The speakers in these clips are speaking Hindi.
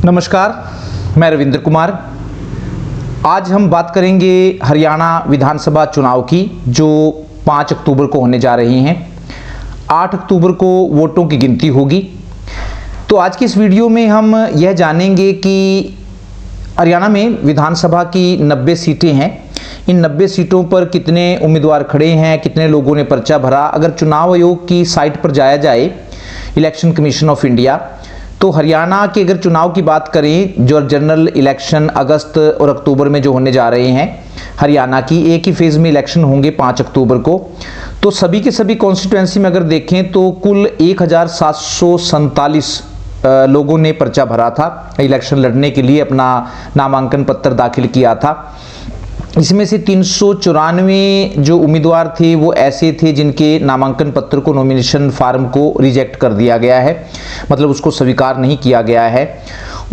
नमस्कार, मैं रविंद्र कुमार। आज हम बात करेंगे हरियाणा विधानसभा चुनाव की, जो 5 अक्टूबर को होने जा रही हैं। 8 अक्टूबर को वोटों की गिनती होगी। तो आज की इस वीडियो में हम यह जानेंगे कि हरियाणा में विधानसभा की 90 सीटें हैं। इन 90 सीटों पर कितने उम्मीदवार खड़े हैं, कितने लोगों ने पर्चा भरा। अगर चुनाव आयोग की साइट पर जाया जाए, इलेक्शन कमीशन ऑफ इंडिया, तो हरियाणा के अगर चुनाव की बात करें, जो जनरल इलेक्शन अगस्त और अक्टूबर में जो होने जा रहे हैं हरियाणा की, एक ही फेज़ में इलेक्शन होंगे 5 अक्टूबर को। तो सभी के सभी कॉन्स्टिट्यूएंसी में अगर देखें तो कुल 1747 लोगों ने पर्चा भरा था, इलेक्शन लड़ने के लिए अपना नामांकन पत्र दाखिल किया था। इसमें से 394 जो उम्मीदवार थे वो ऐसे थे जिनके नामांकन पत्र को, नॉमिनेशन फार्म को रिजेक्ट कर दिया गया है, मतलब उसको स्वीकार नहीं किया गया है।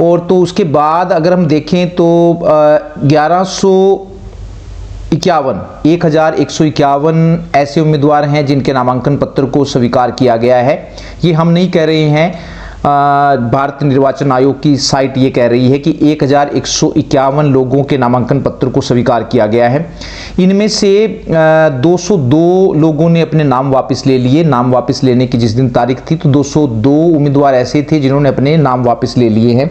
और तो उसके बाद अगर हम देखें तो 1151 ऐसे उम्मीदवार हैं जिनके नामांकन पत्र को स्वीकार किया गया है। ये हम नहीं कह रहे हैं, भारतीय निर्वाचन आयोग की साइट ये कह रही है कि 1151 लोगों के नामांकन पत्र को स्वीकार किया गया है। इनमें से 202 लोगों ने अपने नाम वापस ले लिए। नाम वापस लेने की जिस दिन तारीख थी, तो 202 उम्मीदवार ऐसे थे जिन्होंने अपने नाम वापस ले लिए हैं।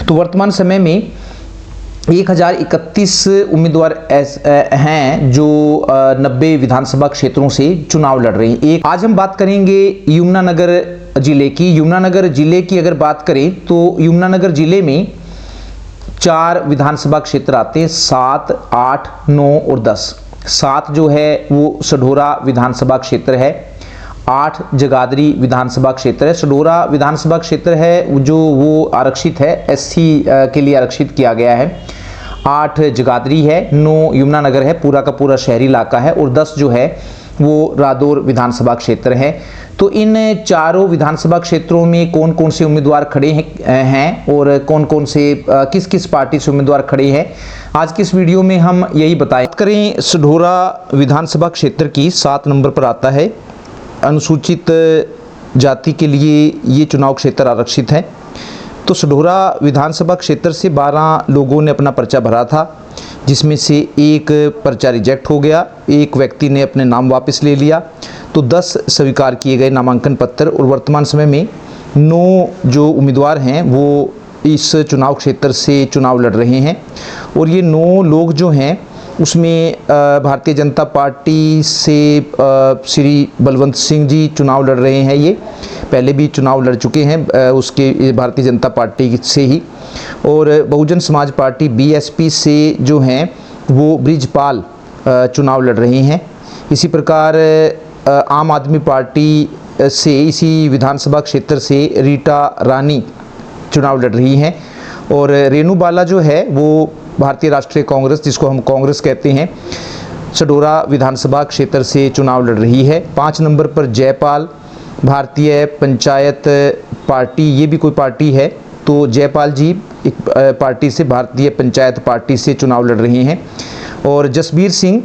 तो वर्तमान समय में 1031 उम्मीदवार हैं जो 90 विधानसभा क्षेत्रों से चुनाव लड़ रहे हैं। आज हम बात करेंगे यमुनानगर जिले की। यमुनानगर जिले की अगर बात करें तो यमुनानगर जिले में 4 विधानसभा क्षेत्र आते हैं, 7, 8, 9 और 10। 7 जो है वो सढौरा विधानसभा क्षेत्र है, 8 जगाधरी विधानसभा क्षेत्र है। सढौरा विधानसभा क्षेत्र है जो वो आरक्षित है, SC के लिए आरक्षित किया गया है। 8 जगाधरी है, 9 यमुनानगर है, पूरा का पूरा शहरी इलाका है, और 10 जो है वो रादौर विधानसभा क्षेत्र है। तो इन चारों विधानसभा क्षेत्रों में कौन कौन से उम्मीदवार खड़े हैं और कौन कौन से किस किस पार्टी से उम्मीदवार खड़े हैं, आज की इस वीडियो में हम यही बताएं। बात करें सढौरा विधानसभा क्षेत्र की, 7 नंबर पर आता है। अनुसूचित जाति के लिए ये चुनाव क्षेत्र आरक्षित है। तो सढौरा विधानसभा क्षेत्र से 12 लोगों ने अपना पर्चा भरा था, जिसमें से एक पर्चा रिजेक्ट हो गया, एक व्यक्ति ने अपने नाम वापस ले लिया। तो 10 स्वीकार किए गए नामांकन पत्र, और वर्तमान समय में 9 जो उम्मीदवार हैं वो इस चुनाव क्षेत्र से चुनाव लड़ रहे हैं। और ये 9 लोग जो हैं उसमें भारतीय जनता पार्टी से श्री बलवंत सिंह जी चुनाव लड़ रहे हैं। ये पहले भी चुनाव लड़ चुके हैं उसके भारतीय जनता पार्टी से ही। और बहुजन समाज पार्टी BSP से जो हैं वो ब्रिजपाल चुनाव लड़ रही हैं। इसी प्रकार आम आदमी पार्टी से इसी विधानसभा क्षेत्र से रीटा रानी चुनाव लड़ रही हैं। और रेणु बाला जो है वो भारतीय राष्ट्रीय कांग्रेस, जिसको हम कांग्रेस कहते हैं, सढौरा विधानसभा क्षेत्र से चुनाव लड़ रही है। 5 नंबर पर जयपाल भारतीय पंचायत पार्टी, ये भी कोई पार्टी है, तो जयपाल जी एक पार्टी से, भारतीय पंचायत पार्टी से चुनाव लड़ रही हैं। और जसबीर सिंह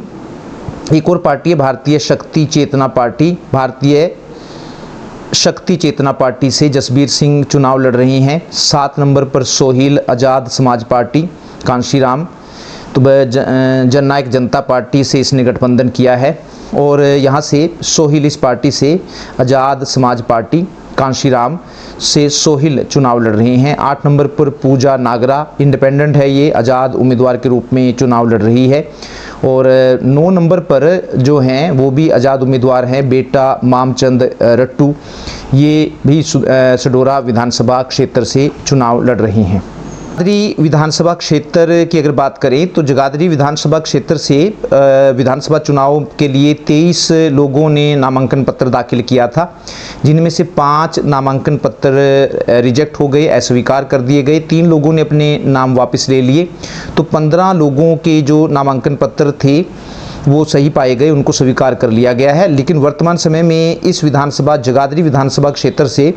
एक और पार्टी है, भारतीय शक्ति चेतना पार्टी, भारतीय शक्ति चेतना पार्टी से जसबीर सिंह चुनाव लड़ रही हैं। 7 नंबर पर सोहिल आज़ाद समाज पार्टी, कांशीराम, तो जननायक जनता पार्टी से इसने गठबंधन किया है, और यहाँ से सोहिल इस पार्टी से आज़ाद समाज पार्टी कांशीराम से सोहिल चुनाव लड़ रही हैं। 8 नंबर पर पूजा नागरा, इंडिपेंडेंट है, ये आज़ाद उम्मीदवार के रूप में चुनाव लड़ रही है। और 9 नंबर पर जो हैं वो भी आज़ाद उम्मीदवार हैं, बेटा मामचंद रट्टू, ये भी सढौरा विधानसभा क्षेत्र से चुनाव लड़ रही हैं। जगाधरी विधानसभा क्षेत्र की अगर बात करें तो जगाधरी विधानसभा क्षेत्र से विधानसभा चुनाव के लिए 23 लोगों ने नामांकन पत्र दाखिल किया था, जिनमें से 5 नामांकन पत्र रिजेक्ट हो गए, अस्वीकार कर दिए गए। 3 लोगों ने अपने नाम वापस ले लिए। तो 15 लोगों के जो नामांकन पत्र थे वो सही पाए गए, उनको स्वीकार कर लिया गया है। लेकिन वर्तमान समय में इस जगाधरी विधानसभा क्षेत्र से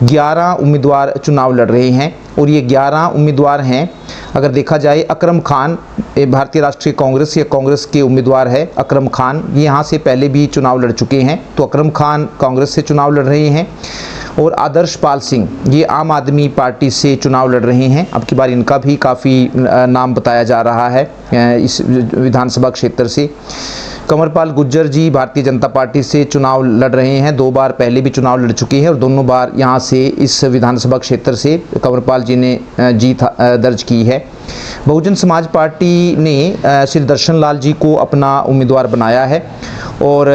11 उम्मीदवार चुनाव लड़ रहे हैं। और ये 11 उम्मीदवार हैं, अगर देखा जाए, अकरम खान भारतीय राष्ट्रीय कांग्रेस या कांग्रेस के उम्मीदवार है। अकरम खान ये यहाँ से पहले भी चुनाव लड़ चुके हैं, तो अकरम खान कांग्रेस से चुनाव लड़ रहे हैं। और आदर्श पाल सिंह, ये आम आदमी पार्टी से चुनाव लड़ रहे हैं। अब की बार इनका भी काफ़ी नाम बताया जा रहा है इस विधानसभा क्षेत्र से। कंवरपाल गुर्जर जी भारतीय जनता पार्टी से चुनाव लड़ रहे हैं, 2 बार पहले भी चुनाव लड़ चुके हैं और दोनों बार यहाँ से इस विधानसभा क्षेत्र से कंवरपाल जी ने जीत दर्ज की है। बहुजन समाज पार्टी ने श्री दर्शन लाल जी को अपना उम्मीदवार बनाया है और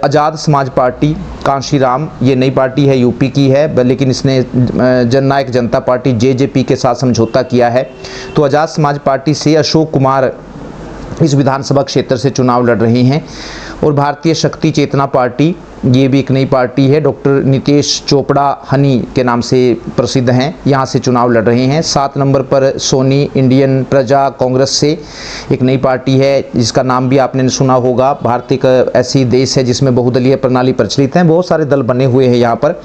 आज़ाद समाज पार्टी कांशीराम, ये नई पार्टी है, यूपी की है, लेकिन इसने जननायक जनता पार्टी जेजेपी के साथ समझौता किया है। तो आज़ाद समाज पार्टी से अशोक कुमार इस विधानसभा क्षेत्र से चुनाव लड़ रहे हैं। और भारतीय शक्ति चेतना पार्टी, ये भी एक नई पार्टी है, डॉक्टर नितेश चोपड़ा हनी के नाम से प्रसिद्ध हैं, यहाँ से चुनाव लड़ रहे हैं। 7 नंबर पर सोनी इंडियन प्रजा कांग्रेस से एक नई पार्टी है, जिसका नाम भी आपने सुना होगा। भारत एक ऐसी देश है जिसमें बहुदलीय प्रणाली प्रचलित है, बहुत सारे दल बने हुए हैं यहाँ पर।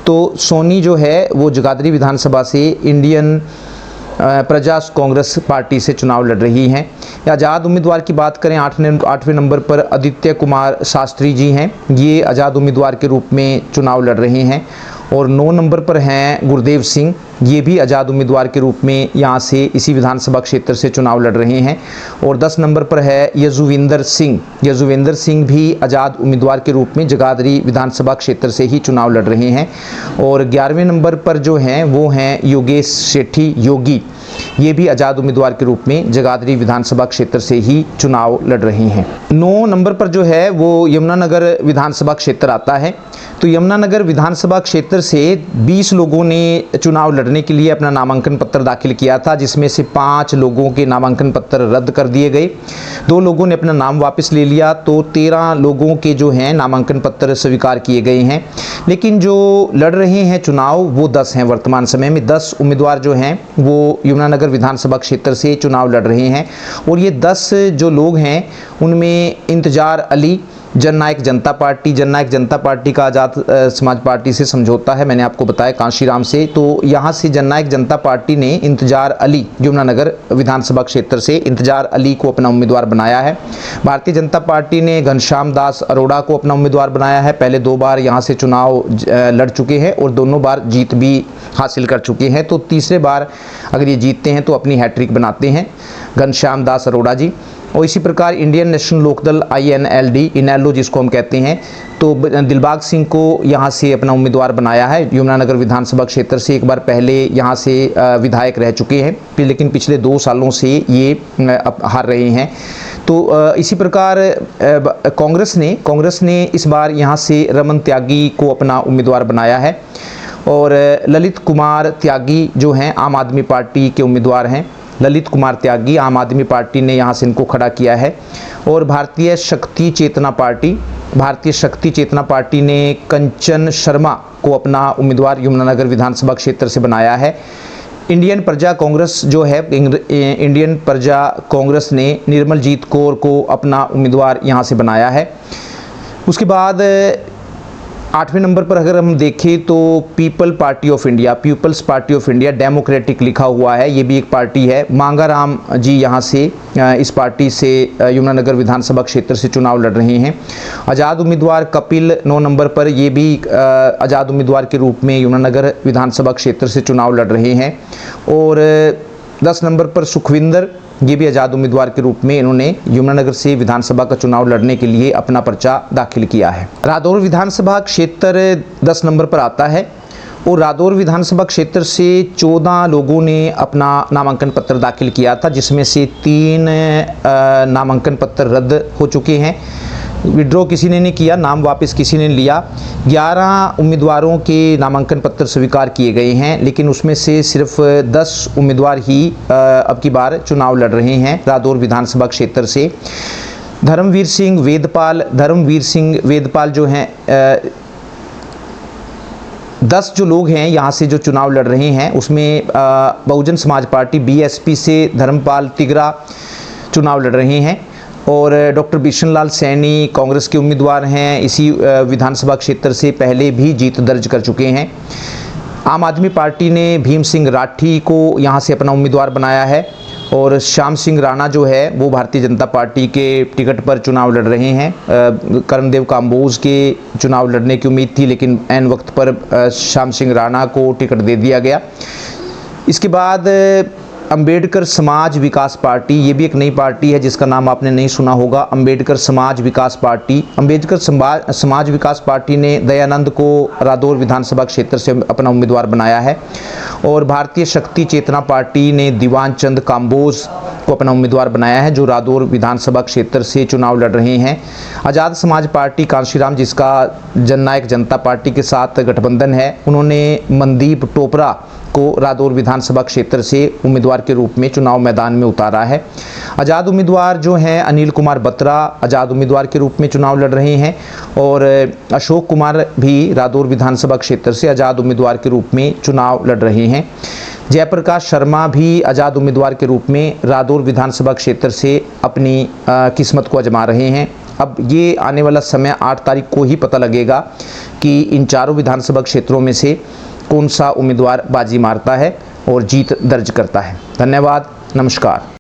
तो सोनी जो है वो जगाधरी विधानसभा से इंडियन प्रजा कांग्रेस पार्टी से चुनाव लड़ रही हैं। आज़ाद उम्मीदवार की बात करें, 8वें नंबर पर आदित्य कुमार शास्त्री जी हैं, ये आज़ाद उम्मीदवार के रूप में चुनाव लड़ रहे हैं। और 9 नंबर पर हैं गुरदेव सिंह, ये भी आज़ाद उम्मीदवार के रूप में यहाँ से इसी विधानसभा क्षेत्र से चुनाव लड़ रहे हैं। और 10 नंबर पर है यजुवेंद्र सिंह भी आज़ाद उम्मीदवार के रूप में जगाधरी विधानसभा क्षेत्र से ही चुनाव लड़ रहे हैं। और 11वें नंबर पर जो हैं वो हैं योगेश सेठी योगी, ये भी आज़ाद उम्मीदवार के रूप में जगाधरी विधानसभा क्षेत्र से ही चुनाव लड़ रहे हैं। 9 नंबर पर जो है वो यमुनानगर विधानसभा क्षेत्र आता है। तो यमुनानगर विधानसभा क्षेत्र से 20 लोगों ने चुनाव लड़ने के लिए अपना नामांकन पत्र दाखिल किया था, जिसमें से 5 लोगों के नामांकन पत्र रद्द कर दिए गए, 2 लोगों ने अपना नाम वापस ले लिया। तो 13 लोगों के जो हैं नामांकन पत्र स्वीकार किए गए हैं। लेकिन जो लड़ रहे हैं चुनाव वो 10 हैं। वर्तमान समय में 10 उम्मीदवार जो हैं वो यमुनानगर विधानसभा क्षेत्र से चुनाव लड़ रहे हैं। और ये 10 जो लोग हैं उनमें इंतजार अली, जननायक जनता पार्टी का आज़ाद समाज पार्टी से समझौता है, मैंने आपको बताया कांशीराम से। तो यहाँ से जननायक जनता पार्टी ने इंतजार अली, यमुनानगर विधानसभा क्षेत्र से इंतजार अली को अपना उम्मीदवार बनाया है। भारतीय जनता पार्टी ने घनश्याम दास अरोड़ा को अपना उम्मीदवार बनाया है। पहले 2 बार यहाँ से चुनाव लड़ चुके हैं और दोनों बार जीत भी हासिल कर चुके हैं। तो तीसरे बार अगर ये जीतते हैं तो अपनी हैट्रिक बनाते हैं घनश्याम दास अरोड़ा जी। और इसी प्रकार इंडियन नेशनल लोकदल INLD, इनेलो जिसको हम कहते हैं, तो दिलबाग सिंह को यहाँ से अपना उम्मीदवार बनाया है। यमुनानगर विधानसभा क्षेत्र से एक बार पहले यहाँ से विधायक रह चुके हैं, लेकिन पिछले 2 सालों से ये हार रहे हैं। तो इसी प्रकार कांग्रेस ने इस बार यहाँ से रमन त्यागी को अपना उम्मीदवार बनाया है। और ललित कुमार त्यागी जो हैं आम आदमी पार्टी के उम्मीदवार हैं, ललित कुमार त्यागी आम आदमी पार्टी ने यहाँ से इनको खड़ा किया है। और भारतीय शक्ति चेतना पार्टी ने कंचन शर्मा को अपना उम्मीदवार यमुनानगर विधानसभा क्षेत्र से बनाया है। इंडियन प्रजा कांग्रेस जो है, इंडियन प्रजा कांग्रेस ने निर्मलजीत कौर को अपना उम्मीदवार यहाँ से बनाया है। उसके बाद 8वें नंबर पर अगर हम देखें तो people's party of India democratic लिखा हुआ है, ये भी एक पार्टी है। मांगाराम जी यहाँ से इस पार्टी से यमुनानगर विधानसभा क्षेत्र से चुनाव लड़ रहे हैं। आज़ाद उम्मीदवार कपिल 9 नंबर पर, ये भी आज़ाद उम्मीदवार के रूप में यमुनानगर विधानसभा क्षेत्र से चुनाव लड़ रहे हैं। और 10 नंबर पर सुखविंदर, ये भी आज़ाद उम्मीदवार के रूप में इन्होंने यमुनानगर से विधानसभा का चुनाव लड़ने के लिए अपना पर्चा दाखिल किया है। रादौर विधानसभा क्षेत्र 10 नंबर पर आता है। और रादौर विधानसभा क्षेत्र से 14 लोगों ने अपना नामांकन पत्र दाखिल किया था, जिसमें से 3 नामांकन पत्र रद्द हो चुके हैं, विड्रॉ किसी ने नहीं किया, नाम वापस किसी ने लिया। 11 उम्मीदवारों के नामांकन पत्र स्वीकार किए गए हैं, लेकिन उसमें से सिर्फ 10 उम्मीदवार ही अब की बार चुनाव लड़ रहे हैं रादौर विधानसभा क्षेत्र से। धर्मवीर सिंह वेदपाल जो हैं, 10 जो लोग हैं यहाँ से जो चुनाव लड़ रहे हैं, उसमें बहुजन समाज पार्टी BSP से धर्मपाल तिगरा चुनाव लड़ रहे हैं। और डॉक्टर बिशन लाल सैनी कांग्रेस के उम्मीदवार हैं, इसी विधानसभा क्षेत्र से पहले भी जीत दर्ज कर चुके हैं। आम आदमी पार्टी ने भीम सिंह राठी को यहाँ से अपना उम्मीदवार बनाया है और श्याम सिंह राणा जो है वो भारतीय जनता पार्टी के टिकट पर चुनाव लड़ रहे हैं। कर्णदेव काम्बोज के चुनाव लड़ने की उम्मीद थी, लेकिन ऐन वक्त पर श्याम सिंह राणा को टिकट दे दिया गया। इसके बाद अंबेडकर समाज विकास पार्टी, ये भी एक नई पार्टी है जिसका नाम आपने नहीं सुना होगा, अंबेडकर समाज विकास पार्टी। अंबेडकर समाज विकास पार्टी ने दयानंद को रादौर विधानसभा क्षेत्र से अपना उम्मीदवार बनाया है और भारतीय शक्ति चेतना पार्टी ने दीवान चंद काम्बोज को अपना उम्मीदवार बनाया है जो रादौर विधानसभा क्षेत्र से चुनाव लड़ रहे हैं। आज़ाद समाज पार्टी कांशीराम, जिसका जननायक जनता पार्टी के साथ गठबंधन है, उन्होंने मनदीप टोपरा को रादौर विधानसभा क्षेत्र से उम्मीदवार के रूप में चुनाव मैदान में उतारा है। आज़ाद उम्मीदवार जो हैं अनिल कुमार बत्रा आज़ाद उम्मीदवार के रूप में चुनाव लड़ रहे हैं और अशोक कुमार भी रादौर विधानसभा क्षेत्र से आज़ाद उम्मीदवार के रूप में चुनाव लड़ रहे हैं। जयप्रकाश शर्मा भी आज़ाद उम्मीदवार के रूप में रादौर विधानसभा क्षेत्र से अपनी किस्मत को आजमा रहे हैं। अब ये आने वाला समय 8 तारीख को ही पता लगेगा कि इन चारों विधानसभा क्षेत्रों में से कौन सा उम्मीदवार बाजी मारता है और जीत दर्ज करता है। धन्यवाद, नमस्कार।